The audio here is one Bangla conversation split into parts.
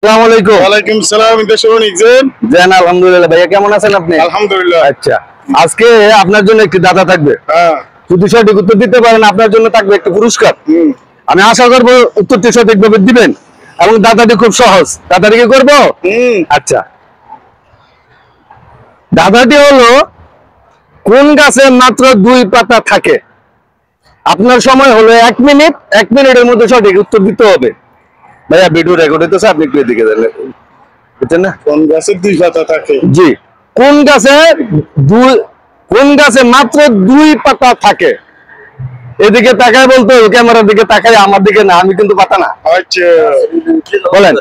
আসসালামু আলাইকুম। ওয়ালাইকুম সালাম। জি আলহামদুলিল্লাহ। ভাইয়া কেমন আছেন আপনি? আলহামদুলিল্লাহ। আচ্ছা, আজকে আপনার জন্য একটি দাতা থাকবে। হ্যাঁ, যদি সঠিক উত্তর দিতে পারেন আপনার জন্য থাকবে একটি পুরস্কার। আমি আশা করব উত্তরটি সঠিকভাবে দিবেন এবং দাতাটি খুব সহজ। দাতাটি কি করব? আচ্ছা, দাতাটি হলো কোন গাছে মাত্র 2 পাতা থাকে? আপনার সময় হলো 1 মিনিট। 1 মিনিটের মধ্যে সঠিক উত্তর দিতে হবে। ভাইয়া ভিডিও রেকর্ড হইতেছে, আপনি একটু এদিকে যান, বুঝছেন না? কোন গাছে 2 পাতা থাকে? জি, কোন গাছে মাত্র 2 পাতা থাকে? এদিকে তাকায় বলতে হবে, ক্যামেরার দিকে তাকায়, আমার দিকে না, আমি কিন্তু পাতা না। আচ্ছা, বলেন,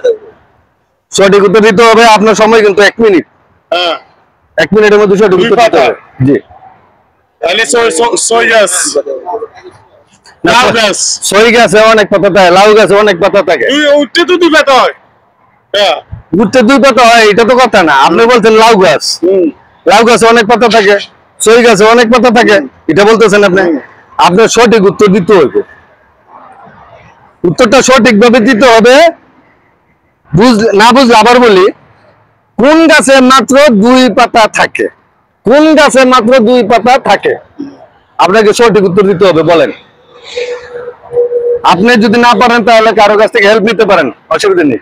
সঠিক উত্তর দিতে হবে। আপনার সময় কিন্তু 1 মিনিট। হ্যাঁ, 1 মিনিটের মধ্যে সঠিক উত্তর দিতে হবে। জি, তাহলে সই গাছ, লাউ গাছ। সই গাছে অনেক পাতা থাকে, লাউ গাছে অনেক পাতা থাকে। উঠতে তো 2 পাতা হয়। হ্যাঁ, উঠতে 2 পাতা হয়, এটা তো কথা না। আপনি বলছেন লাউ গাছ, লাউ গাছে অনেক পাতা থাকে, সই গাছে অনেক পাতা থাকে, এটা বলতেছেন আপনি। আপনার সঠিক উত্তর দিতে হবে। উত্তরটা সঠিকভাবে দিতে হবে। না বুঝলে আবার বলি, কোন গাছে মাত্র 2 পাতা থাকে? কোন গাছে মাত্র 2 পাতা থাকে? আপনাকে সঠিক উত্তর দিতে হবে। বলেন, আপনি যদি না পারেন তাহলে কারো কাছ থেকে হেল্প নিতে পারেন, অসুবিধা নেই।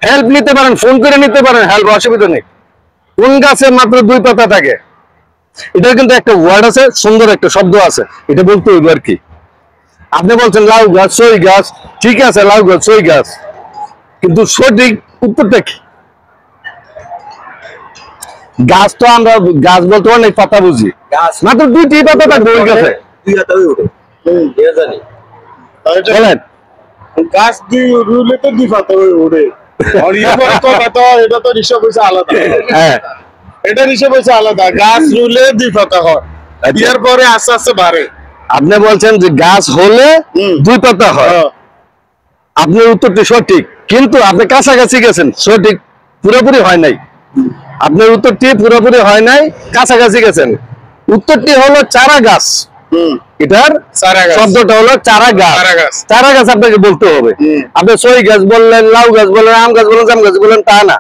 হেল্প নিতে পারেন, ফোন করে নিতে পারেন, হেল্প, অসুবিধা নেই। কোন গাছে মাত্র 2 পাতা থাকে? এটা কিন্তু একটা ওয়ার্ড আছে, সুন্দর একটা শব্দ আছে, এটা বলতে হইব আর কি। আপনি বলছেন লাউ গাছ, সই গাছ, ঠিক আছে, লাউ গাছ, সই গাছ, কিন্তু সঠিক উত্তরটা কি? গাছ তো আমরা গাছ বলতে অনেক পাতা বুঝি, মাত্র 2টি পাতা থাকবে ওই গাছে। বলেন, গাছ রুলে তো 2 পাতা উঠে। আর এটা তো হিসাব হয়েছে আলাদা। হ্যাঁ, এটা হিসাব হয়েছে আলাদা। গাছ রুলে 2 পাতা হয়, এর পরে আস্তে আস্তে বাড়ে। আপনি বলছেন যে গাছ হলে 2 পাতা হয়। আপনার উত্তরটি সঠিক, কিন্তু আপনি কাছাকাছি গেছেন, সঠিক পুরোপুরি হয় নাই। আপনার উত্তরটি পুরোপুরি হয় নাই, কাছাকাছি গেছেন। উত্তরটি হলো চারা গাছ। এটার শব্দটা হলো চারা গাছ। চারা গাছ আপনাকে বলতে হবে। আপনি সই গাছ বললেন, লাউ গাছ বললেন, আম গাছ বললেন, জাম গাছ বললেন, তা না।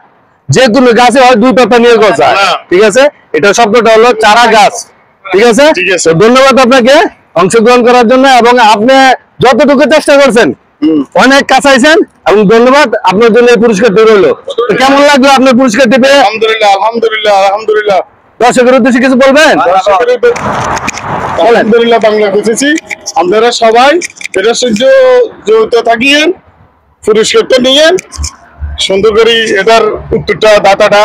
যে কোনো গাছে হয় 2 পাতা নিয়ে গজা, ঠিক আছে? এটা শব্দটা হলো চারা গাছ, ঠিক আছে? তো ধন্যবাদ আপনাকে অংশগ্রহণ করার জন্য, এবং আপনি যতটুকু চেষ্টা করছেন অনেক কাছাইছেন, এবং ধন্যবাদ। আপনার জন্য এই পুরস্কারটি রইল। কেমন লাগলো আপনার পুরস্কারটি পেয়ে? আলহামদুলিল্লাহ, আলহামদুলিল্লাহ, আলহামদুলিল্লাহ। দর্শকের উদ্দেশ্যে কিছু বলবেন? আলহামদুলিল্লাহ, বাংলা বুঝেছি। আপনারা সবাই এটার সঙ্গে জড়িত থাকিয়েন, পুরস্কারটা নিয়েন, সুন্দর করে এটার উত্তরটা দাতাটা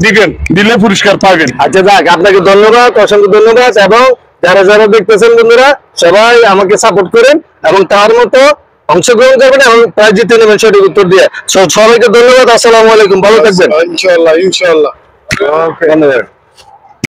দিবেন, দিলে পুরস্কার পাবেন। আচ্ছা, যাক, আপনাকে ধন্যবাদ, অসংখ্য ধন্যবাদ। এবং যারা যারা দেখতেছেন বন্ধুরা, সবাই আমাকে সাপোর্ট করেন এবং তার মতো অংশগ্রহণ করবেন এবং প্রাইজ জিতে নেবেন সঠিক উত্তর দিয়ে। সবাইকে ধন্যবাদ। আসসালামু আলাইকুম, ভালো থাকবেন। ইনশাআল্লাহ, ইনশাআল্লাহ। ধন্যবাদ।